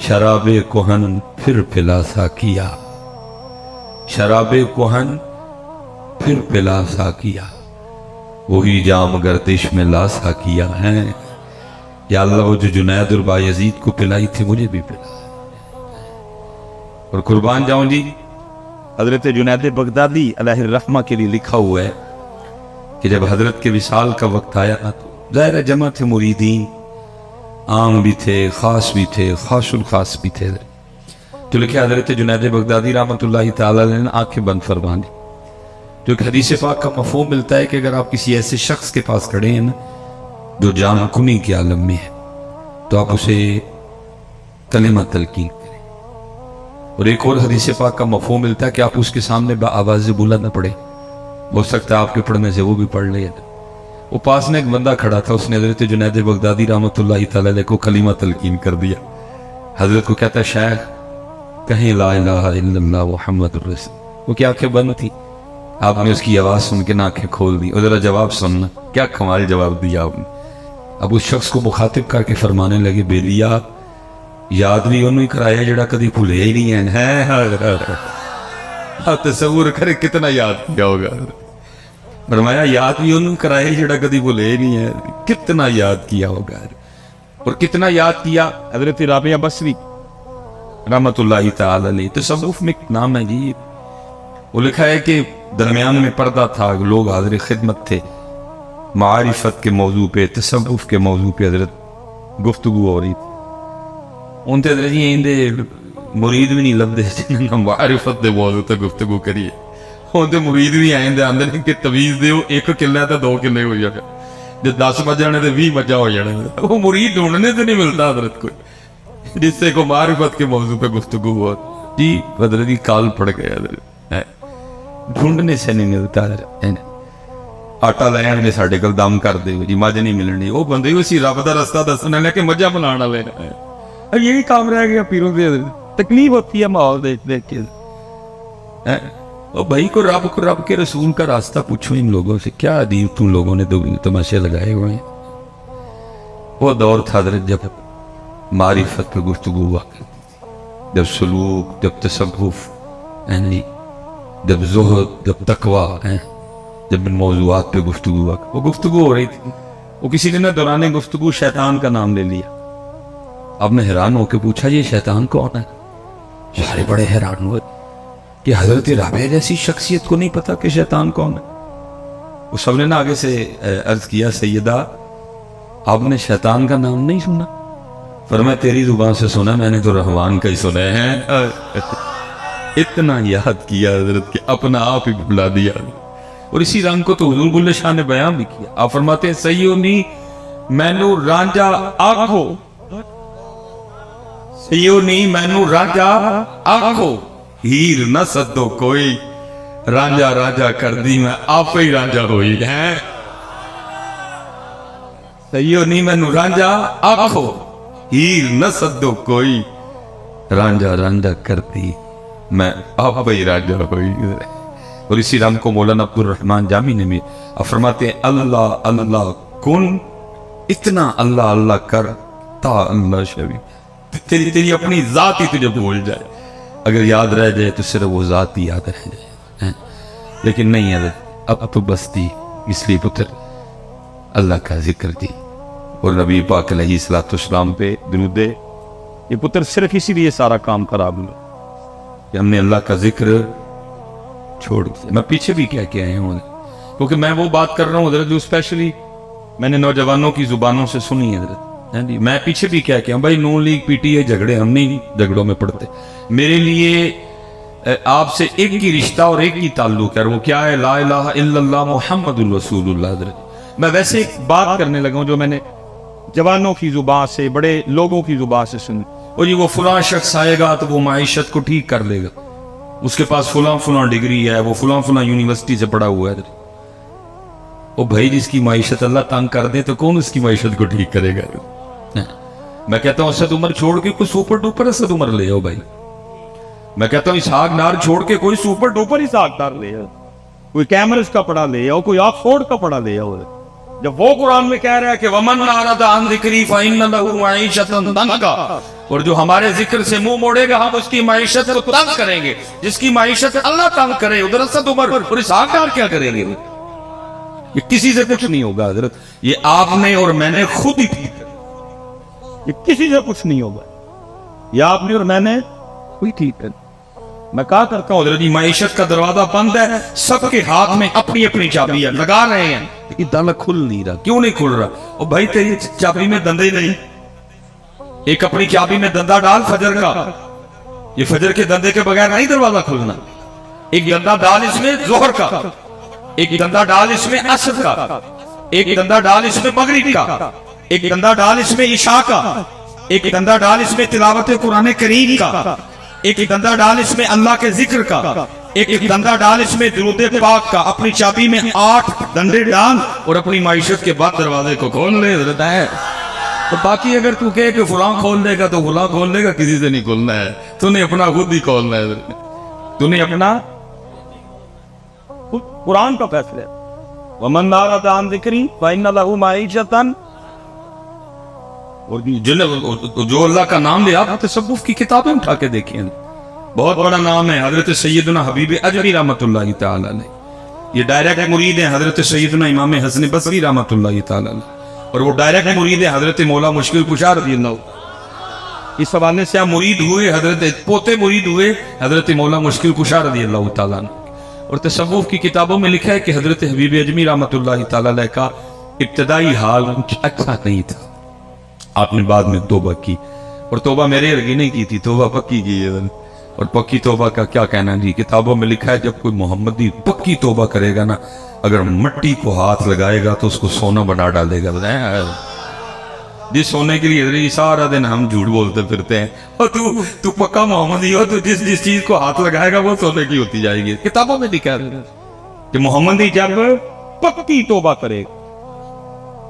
शराबे कोहन फिर पिला साकिया, शराबे कोहन फिर पिला साकिया, वही जाम गर्दिश में ला साकिया है। या अल्लाह वो जो जुनैद और बायजीद को पिलाई थी मुझे भी पिला। और कुर्बान जाऊं जी, हजरत जुनैद बगदादी अलैहिर्रहमा के लिए लिखा हुआ है कि जब हजरत के विसाल का वक्त आया ना तो ज़ाहिर जमा थे मुरीदीन, आम भी थे, खास भी थे, खासुल खास भी थे। तो लिखे हजरत जुनैद बगदादी रहमतुल्लाहि तआला अलैह ने आंखें बंद फरमा दी। जो कि हदीस पाक का मफ़हूम मिलता है कि अगर आप किसी ऐसे शख्स के पास खड़े हैं ना जो जान कुनी के आलम में है तो आप उसे कलिमा तलकीन करें। और एक और हदीस पाक का मफ़हूम मिलता है कि आप उसके सामने आवाज़ बुलंद न पढ़े, हो सकता है आपके पढ़ने से वो भी पढ़ ले। वो पास में एक बंदा खड़ा था, उसने हजरत जुनैद बगदादी रहमतुल्लाहि तआला अलैह को कलिमा तलकीन कर दिया। हजरत को कहता है शायख कहीं ला इलाहा इल्लल्लाह मुहम्मदुर रसूल। वो क्या आंखें बंद थी, आपने उसकी आवाज सुन के ना आंखें खोल दी। और जरा जवाब सुनना, क्या कमाल जवाब दिया आपने। अब उस शख्स को मुखातिब करके फरमाने लगे, बेलिया याद भी उन्होंने कराया जड़ा कभी भूले ही नहीं है। तस्वुर करे कितना याद किया होगा। फरमाया याद भी उन्होंने कराया जड़ा कभी भूले ही नहीं है, कितना याद किया होगा। और कितना याद किया। हजरत राबिया बसरी रहमतुल्लाहि तआला अलैह, तसव्वुफ में नाम है जी, वो लिखा है कि दरमियान में पर्दा था, लोग हाजिर खिदमत थे, मारिफत के मौजू पे, तसव्वुफ के मौजू पे हजरत गुफ्तगू हो रही थी। उनते हजरत जी इंदे मुरीद भी नहीं लभदे जिन्होंने मारिफत के मौजू पर गुफ्तगू करिए। उनते मुरीद भी आएंदे आंदे ने कि तवीज दिओ, एक किला तो 2 किले हो जाए, जो 10 मज जाने तो 20 मजा हो जाने। वो मुरीद ढूंढने से नहीं मिलता हजरत कोई जिससे को मारिफत के मौजू पे गुफ्तगू हो जी। हजरत जी काल पड़ गया, ढूंढने से नहीं मिलता। आटा लैन ने साढ़े कल दम कर दे जी, मज नहीं मिलनी। वो बंदे उसी रब का रास्ता दसने लगे मजा बनाने वाले। अब यही काम रह गया पीरों से, तकलीफ होती है माहौल देख देख के। भाई को रब के रसूल का रास्ता पूछो इन लोगों से, क्या अदीब तुम लोगों ने तमाशे लगाए हुए हैं। वो दौर था जब मारिफत पे गुफ्तगू हुआ, जब सलूक, जब तसव्वुफ, जब ज़ुहद, जब तकवा है, जब इन मौज़ूआत पे गुफ्तगू हुआ। वो गुफ्तगू हो रही थी, वो किसी ने ना दौरान गुफ्तगू शैतान का नाम ले लिया। आपने हैरान होकर पूछा ये शैतान कौन है। सारे बड़े हैरान हुए कि हजरत राबिया जैसी शख्सियत को नहीं पता कि शैतान कौन है। वो सबने ना आगे से अर्ज किया, सैयदा आपने शैतान का नाम नहीं सुना। फरमाया तेरी जुबान से सुना, मैंने तो रहमान का ही सुना है। इतना याद किया हजरत के अपना आप ही भुला दिया। और इसी रंग को तो हुजूर बुल्ले शाह ने बयान भी किया। आप फरमाते हैं सैयोनी मैनू रांझा आखो, सैयोनी मैनू रांझा आखो, हीर न सदो कोई, रांझा रांझा कर दी मैं आप ही रांझा होई है। सैयोनी मैनू रांझा आखो, हीर न सदो कोई, रांझा रांझा कर दी मैं आप ही राजा हुई। और इसी रंग को मौलाना अब्दुल रहमान जामी ने भी फरमाते हैं, अल्लाह अल्लाह कुन, इतना अल्लाह अल्लाह कर ता अल्लाह शबी, तेरी अपनी जात ही तुझे भूल जाए। अगर याद रह जाए तो सिर्फ वो जात ही याद रह जाए, लेकिन नहीं है अब तो बस्ती। इसलिए पुत्र अल्लाह का जिक्र दी और नबी पाक अलैहिस्सलाम पे दुरूद। ये पुत्र सिर्फ इसीलिए सारा काम खराब हुआ कि हमने अल्लाह का जिक्र छोड़ दिया। मैं पीछे भी क्या आए हूँ, क्योंकि मैं वो बात कर रहा हूँ हजरत जो स्पेशली मैंने नौजवानों की जुबानों से सुनी है हजरत। मैं पीछे भी क्या हूँ भाई, नून लीग पीटीआई झगड़े, हम नहीं झगड़ों में पड़ते। मेरे लिए आपसे एक ही रिश्ता और एक ही ताल्लुक है, वो क्या है, ला इलाहा इल्लल्लाह मुहम्मदुर रसूलुल्लाह। हजरत मैं वैसे एक बात करने लगा हूँ जो मैंने जवानों की जुबान से, बड़े लोगों की जुबान से सुनी। और ये वो फलां शख्स आएगा तो वो माइशत को ठीक कर लेगा, उसके पास फलां डिग्री है, वो फलां यूनिवर्सिटी से पढ़ा हुआ है। ओ भाई जिसकी माइशत अल्लाह तंग कर दे तो कौन उसकी माइशत को ठीक करेगा। मैं कहता हूँ असद उमर छोड़ के कोई सुपर डुपर असद उमर ले आओ भाई। मैं कहता हूँ इसहाक डार छोड़ के कोई सुपर डुपर इसहाक डार ले आओ, कोई कैमरस का पढ़ा ले आओ, कोई ऑक्सफोर्ड का पढ़ा ले आओ। जब वो कुरान में कह रहा है कि वमन आरदा अन ज़िक्री फ़इन्न लहू मईशतन दंका, اور جو ہمارے ذکر سے منہ موڑے گا ہم اس کی معیشت کو تنگ کریں گے. جس کی معیشت اللہ تنگ کرے ادھر اسد عمر اور اسحاق ڈار کیا کریں گے؟ یہ کسی سے کچھ نہیں ہوگا حضرت. یہ آپ نے اور میں نے خود ہی ٹھیک کر. یہ کسی سے کچھ نہیں ہوگا. یہ آپ نے اور میں نے کوئی ٹھیک کر. میں کہا کرتا ہوں حضرت معیشت کا دروازہ بند ہے, سب کے ہاتھ میں اپنی اپنی چابیاں لگا رہے ہیں, یہ تالا کھل نہیں رہا. کیوں نہیں کھل رہا؟ اور بھائی تیری چابی میں دندے نہیں. ایک اپنی چابی میں دندہ ڈال فجر کا, یہ فجر کے دندے کے بغیر نہیں دروازہ کھلنا. ایک دندہ ڈال اس میں ظہر کا, ایک دندہ ڈال اس میں عصر کا, ایک دندہ ڈال اس میں مغرب کا, ایک دندہ ڈال اس میں عشاء کا, ایک دندہ ڈال اس میں تلاوت قرآن کریم کا, ایک دندہ ڈال اس میں اللہ کے ذکر کا, ایک دندہ ڈال اس میں درود پاک کا. اپنی چابی میں 8 دندے ڈال اور اپنی معیشت کے بعد دروازے کو کھول لے حضرت ہے. تو باقی اگر تو کہے کہ فلاں کھول دے گا تو فلاں کھول دے گا, کسی سے نہیں کھولنا ہے. تو نے اپنا خود ہی کھولنا ہے. تو نے اپنا قرآن کا فیصلہ ہے. وَمَنْ أَعْرَضَ عَنْ ذِكْرِي فَإِنَّ لَهُ مَعِيشَةً. اور جو اللہ کا نام لے, آپ تصوف کی کتابیں اٹھا کے دیکھیں, بہت بڑا نام ہے حضرت سیدنا حبیب اجری رحمت اللہ تعالی علیہ. یہ ڈائریکٹ مرید ہیں حضرت سیدنا امام حسن بصری رحمت اللہ تعالی علیہ, اور وہ ڈائریکٹ مرید ہے حضرت مولا مشکل کشا رضی اللہ. اس حوالے سے آپ مرید ہوئے, حضرت پوتے مرید ہوئے حضرت مولا مشکل کشا رضی اللہ تعالیٰ. اور تصوف کی کتابوں میں لکھا ہے کہ حضرت حبیب اجمی رحمت اللہ تعالی علیہ کا ابتدائی حال کچھ اچھا نہیں تھا. آپ نے بعد میں توبہ کی, اور توبہ میرے ارگی نہیں کی تھی, توبہ پکی کی ہے. اور پکی توبہ کا کیا کہنا جی, کتابوں میں لکھا ہے جب کوئی محمدی پکی توبہ کرے گا نا, اگر مٹی کو ہاتھ لگائے گا تو اس کو سونا بنا ڈالے گا. جس سونے کے لیے سارا دن ہم جھوٹ بولتے پھرتے ہیں, اور تو پکا محمدی ہو تو جس چیز کو ہاتھ لگائے گا وہ سونے کی ہوتی جائے گی. کتابوں میں لکھا ہے کہ محمدی جب پکی توبہ کرے گا,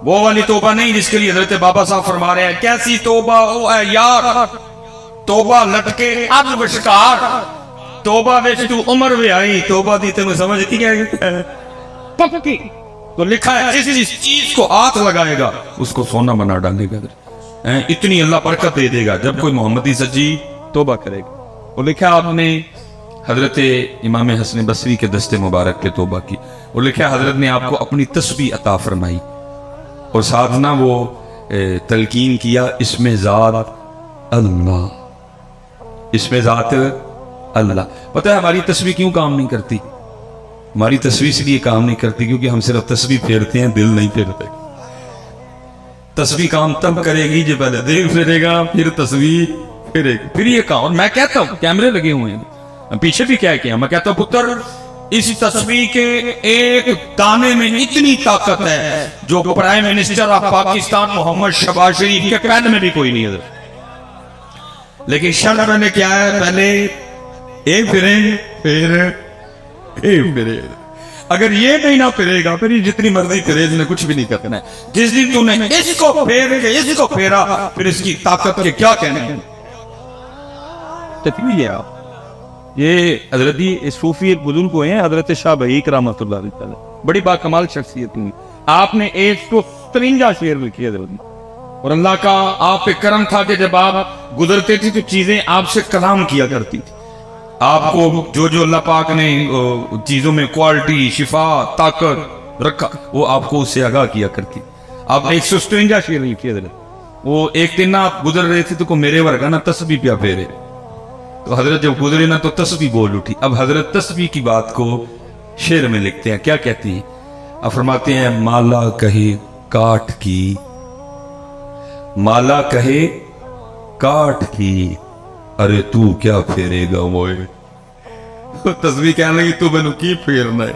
وہ والی توبہ نہیں جس کے لیے حضرت بابا صاحب فرما رہے ہیں کیسی توبہ او اے یار, توبہ لٹکے اد وشکار, توبہ وچ تو عمر وی آئی, توبہ دی تمہیں سمجھتی ہے پکی. تو لکھا ہے جس چیز کو ہاتھ لگائے گا اس کو سونا بنا ڈالے گا. اتنی اللہ برکت دے دے گا جب کوئی محمدی سچی توبہ کرے گا. اور لکھا آپ نے حضرت امام حسن بصری کے دست مبارک کے توبہ کی, اور لکھا حضرت نے آپ کو اپنی تسبیح عطا فرمائی, اور ساتھ نہ وہ تلقین کیا اس میں ذات اللہ, اس میں ذات اللہ. پتہ ہے ہماری تسبیح کیوں کام نہیں کرتی؟ ہماری تسبیح اس لیے کام نہیں کرتی کیونکہ ہم صرف تسبیح پھیرتے ہیں, دل نہیں پھیرتے. تسبیح کام تب کرے گی جب پہلے دل پھیرے گا, پھر تسبیح پھیرے گی, پھر یہ کام. اور میں کہتا ہوں کیمرے لگے ہوئے ہیں پیچھے بھی, کیا کیا میں کہتا ہوں پتر اس تسبیح کے ایک دانے میں اتنی طاقت ہے جو پرائم منسٹر آف پاکستان محمد شہباز شریف کے پین میں بھی کوئی نہیں ہے. لیکن شرط میں نے کیا ہے, پہلے ایک پھریں پھر ایک پھرے. اگر یہ نہیں نہ پھرے گا پھر جتنی مرضی پھرے نے کچھ بھی نہیں کرنا ہے. جس دن تو نے اس کو پھیر کے اس کو پھیرا پھر اس کی طاقت کے کیا کہنے ہیں. تکمیل ہے. یہ حضرت صوفی ایک بزرگ کو ہیں حضرت شاہ بہیق رحمۃ اللہ علیہ, بڑی با کمال شخصیت ہوئی. آپ نے 153 شعر لکھے حضرت, اور اللہ کا آپ پہ کرم تھا کہ جب آپ گزرتے تھے تو چیزیں آپ سے کلام کیا کرتی تھی. آپ کو جو اللہ پاک نے چیزوں میں کوالٹی, شفا, طاقت رکھا وہ آپ کو اس سے آگاہ کیا کرتی. آپ 153 شعر لکھے حضرت. وہ ایک دن آپ گزر رہے تھے تو کو میرے ورگا نا تسبیح پیا پھیرے, تو حضرت جب گزرے نا تو تسبیح بول اٹھی. اب حضرت تسبیح کی بات کو شعر میں لکھتے ہیں, کیا کہتے ہیں؟ اب فرماتے ہیں مالا کہے کاٹ کی, مالا کہے کاٹ کی, ارے تو کیا پھیرے گا موئے. تسبیح کہنے لگی تو مینوں کی پھیرنا ہے.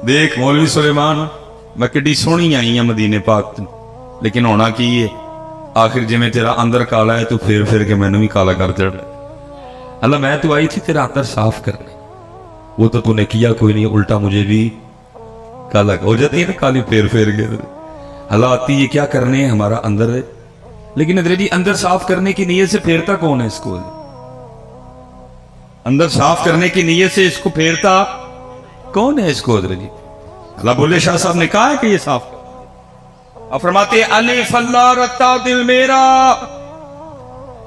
دیکھ مولوی سلیمان میں کڈی سونی آئی ہوں مدینے پاک, لیکن ہونا کی ہے آخر جی میں تیرا اندر کالا ہے تو پھر کے مینوں بھی کالا کر چڑھ. اللہ میں تو آئی تھی تیرا اندر صاف کرنے, وہ تو نے کیا کوئی نہیں, الٹا مجھے بھی کالا ہو جاتی ہے نا کالی پھیر کے. اللہ آتی ہے کیا کرنے ہیں ہمارا اندر ہے, لیکن حضرت جی اندر صاف کرنے کی نیت سے پھیرتا کون ہے اس کو؟ اندر صاف کرنے کی نیت سے اس کو پھیرتا کون ہے اس کو حضرت جی؟ اللہ بولے شاہ صاحب نے کہا ہے کہ یہ صاف کر. اب فرماتے الف اللہ رتا دل میرا,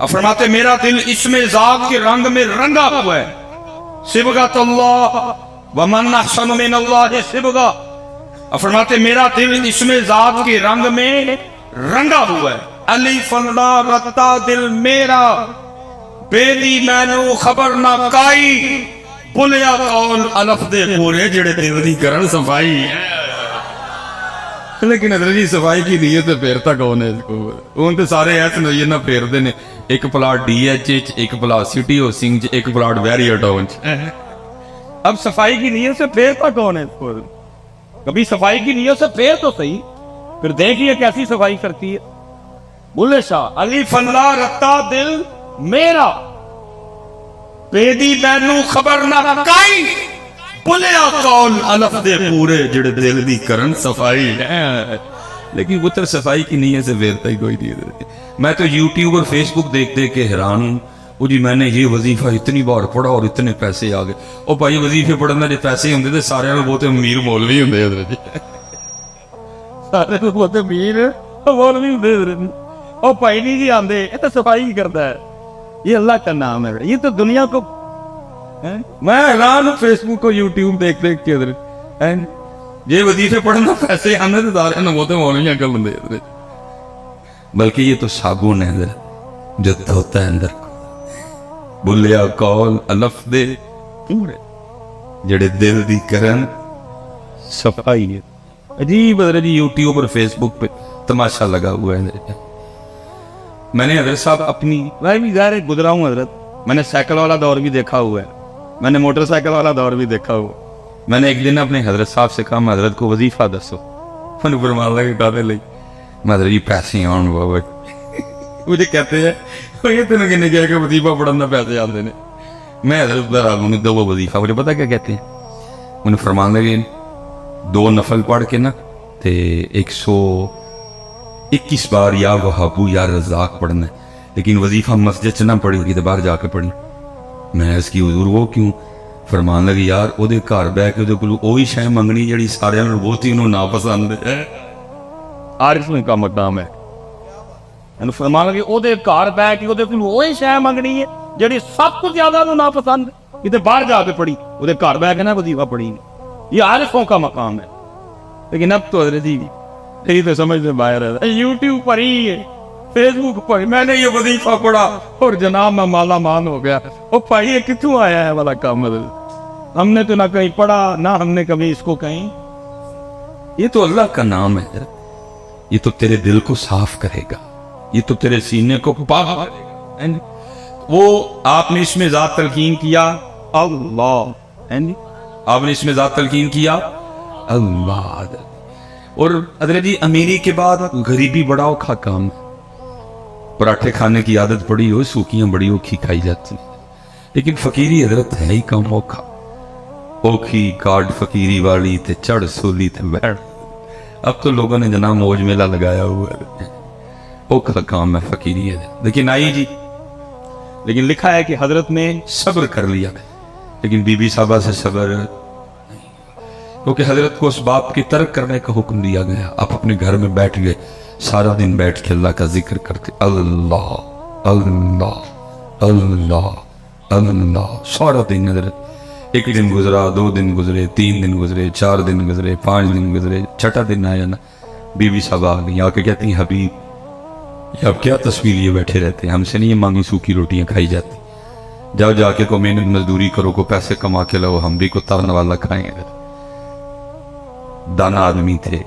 फरमाते मेरा दिल इसमें ज़ात के रंग में रंगा हुआ है, सिबगतुल्लाह व मन अहसन मिनल्लाह सिबगा। फरमाते मेरा दिल इसमें ज़ात के रंग में रंगा हुआ है, अली फल्ला रत्ता दिल मेरा, बेदी मैनू खबर ना काई, बुलिया कौल अलफ दे पूरे जेड़े दिल दी करन सफाई है। लेकिन हज़रत जी सफाई की नीयत है फेरता कौन है इसको? उन तो सारे ऐसे नज़र ना फेरते ने, एक प्लाट DH, एक प्लाट सिटी हाउसिंग, एक प्लाट वैरियर टाउन। अब सफाई की नीयत से फेरता कौन है इसको? कभी सफाई की नीयत से फेर तो सही, फिर देखिए कैसी सफाई करती है। बुल्ले शाह अली फल्ला रत्ता दिल मेरा, बेदी मैनू खबर ना काई, बुलिया कौल अलफ दे पूरे जेड़े दिल दी करन सफाई है। लेकिन पुत्र सफाई की नीयत से फेरता ही कोई नहीं। मैं तो यूट्यूब और फेसबुक देख देख के हैरान हूँ। वो जी मैंने ये वजीफा इतनी बार पढ़ा और इतने पैसे आ गए। और भाई वजीफे पढ़ने के पैसे होंगे तो सारे बहुत अमीर मौलवी होंगे, सारे बहुत अमीर मौलवी होंगे। और भाई नहीं जी आते, ये तो सफाई ही करता है, ये अल्लाह का नाम है। ये तो दुनिया को मैं हैरान हूँ फेसबुक को यूट्यूब देख देख के ये वजीफे पढ़ना पैसे आने तो सारे बहुत मौलवी कर लेंगे। बल्कि ये तो साबुन है जो धोता है अंदर को, बुलिया कौल अलफ दे पूरे जेड़े दिल दी करन सफाई है। अजीब हज़रत जी यूट्यूब और फेसबुक पे तमाशा लगा हुआ है। मैंने हज़रत साहब अपनी, मैं भी ज़ाहिर गुजरा हूँ हज़रत, मैंने साइकिल वाला दौर भी देखा हुआ है, मैंने मोटरसाइकिल वाला दौर भी देखा हुआ। मैंने एक दिन अपने हज़रत साहब से कहा हज़रत को वजीफा दसो, मैंने फरमान लगे कहने लगी हज़रत जी पैसे आन बाबा। मुझे कहते हैं ये तेन किन्ने कहा कि वजीफा पढ़ने पैसे आते हैं। मैं हज़रत दो वजीफा, मुझे पता क्या कहते हैं, मैंने फरमान लगे 2 नफल पढ़ के ना ते 121 बार या वहाबू या रज़ाक पढ़ना है, लेकिन वजीफा मस्जिद च ना पढ़ी होगी तो बाहर जाके पढ़ी। मैं इसकी हुजूर वो क्यों? फरमान लगे यार ओदे घर बह के ओदे कोल ओही शै मंगनी जेड़ी सारियां नूं बहुत ही ना पसंद है। आरिफ का मकाम है। मैंने फरमान लगे ओदे घर बह के ओदे कोल ओही शै मंगनी है जेड़ी सब कुछ ज्यादा नूं ना पसंद, किते बाहर जाके पढ़ी, ओदे घर बह के ना वजीफा पढ़ी। ये आरिफों का मकाम है। लेकिन अब तो हज़रत जी यही तो समझ से बाहर है। यूट्यूब पर ही है, फेसबुक पर मैंने ये वजीफा पढ़ा और जनाब मैं माला माल हो गया। ओ भाई ये कितों आया है वाला काम? हमने तो ना कहीं पढ़ा ना हमने कभी इसको कहीं। ये तो अल्लाह का नाम है, ये तो तेरे दिल को साफ करेगा, ये तो तेरे सीने को पाक करेगा। वो आपने इसमें ज़ात तलकीन किया अल्लाह, आपने इसमें ज़ात तलकीन किया अल्लाह। और हज़रत जी अमीरी के बाद गरीबी बड़ा औखा काम, पराठे खाने की आदत पड़ी हो, सूखियां बड़ी औखी खाई जाती, लेकिन फकीरी हजरत है ही कम औखा। औखी काट फकीरी वाली ते चढ़ सोली ते बैठ। अब तो लोगों ने जनाब मौज मेला लगाया हुआ है, औखा काम है फकीरी है। लेकिन आई जी, लेकिन लिखा है कि हजरत ने सब्र कर लिया, लेकिन बीबी साहबा से सब्र, क्योंकि हजरत को उस बाप की तर्क करने का हुक्म दिया गया। आप अपने घर में बैठ गए, सारा दिन बैठ के अल्लाह का जिक्र करते, अल्लाह अल्लाह अल्लाह अल्लाह सारा दिन। हजरत एक दिन गुजरा, 2 दिन गुजरे, 3 दिन गुजरे, 4 दिन गुजरे, 5 दिन गुजरे, छठा दिन आया ना, बीबी साहब आ गई, आके कहती हबीब अब क्या तस्वीर लिए बैठे रहते हैं, हमसे नहीं ये मांगी सूखी रोटियां खाई जाती, जाओ जाके को मेहनत मजदूरी करो, को पैसे कमा के लो, हम भी को तरन वाला खाएंगे। दाना आदमी थे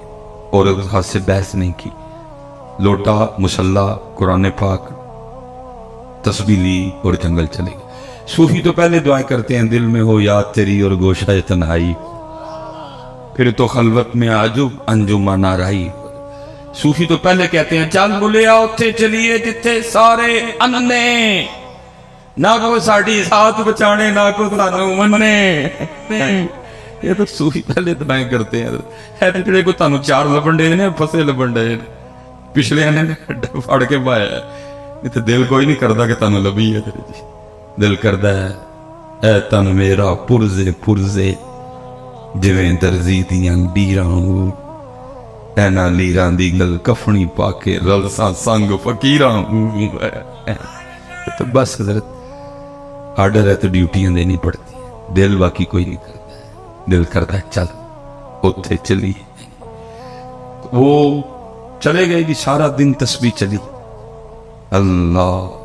और उस हाथ से बहस नहीं की, लोटा मुसल्ला कुरान पाक तस्बीह ली और जंगल चले गए। सूफी तो पहले दुआएं करते हैं, दिल में हो याद तेरी और गोशा तन्हाई, फिर तो खलवत में आजुब अंजुमा नाराई। सूफी तो पहले कहते हैं चल बुलिया उत्थे चलिए जिथे सारे अन्ने, ना को साड़ी साथ बचाने ना को सानू मन्ने। ये तो सूफी पहले दुआएं करते हैं, है जेड़े को तानू 4 लबन डे ने फसे लबन डे, पिछले ने फड़ के पाया। इतने दिल कोई नहीं करता कि तानू लभी है, दिल करता है ऐ तन मेरा पुरजे पुरजे जिवें दर्जी दियां लीरां, ऐना लीरां दी गल कफनी पाके रलसा संग फकीरां। تو بس حضرت آرڈر ہے تو ڈیوٹیاں دینی پڑتی ہیں، دل باقی کوئی نہیں کرتا ہے، دل کرتا ہے چل اتھے چلیے۔ وہ چلے گئے جی، سارا دن تسبیح چلی، اللہ